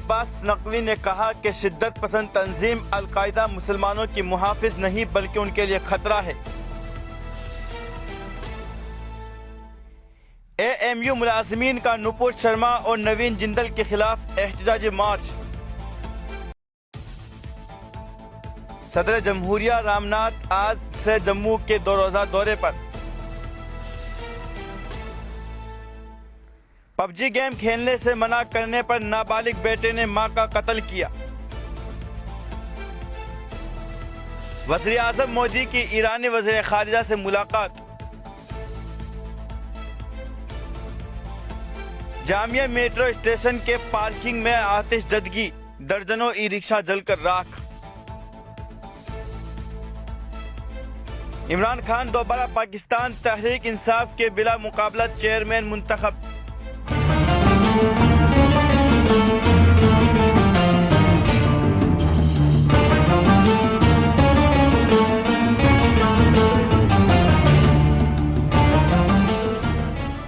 अब्बास नकवी ने कहा कि शिद्दत पसंद तंजीम अल-कायदा मुसलमानों की मुहाफिज नहीं बल्कि उनके लिए खतरा है। AMU मुलाजिमीन का नुपुर शर्मा और नवीन जिंदल के खिलाफ एहतजाजी मार्च। सदर जमहूरिया रामनाथ आज से जम्मू के 2 रोजा दौरे पर। पबजी गेम खेलने से मना करने पर नाबालिग बेटे ने मां का कत्ल किया। वज़ीर आज़म मोदी की ईरानी वज़ीर खारिजा से मुलाकात। जामिया मेट्रो स्टेशन के पार्किंग में आतिशजदगी, दर्जनों ई रिक्शा जलकर राख। इमरान खान दोबारा पाकिस्तान तहरीक इंसाफ के बिला मुकाबला चेयरमैन मुंतखब।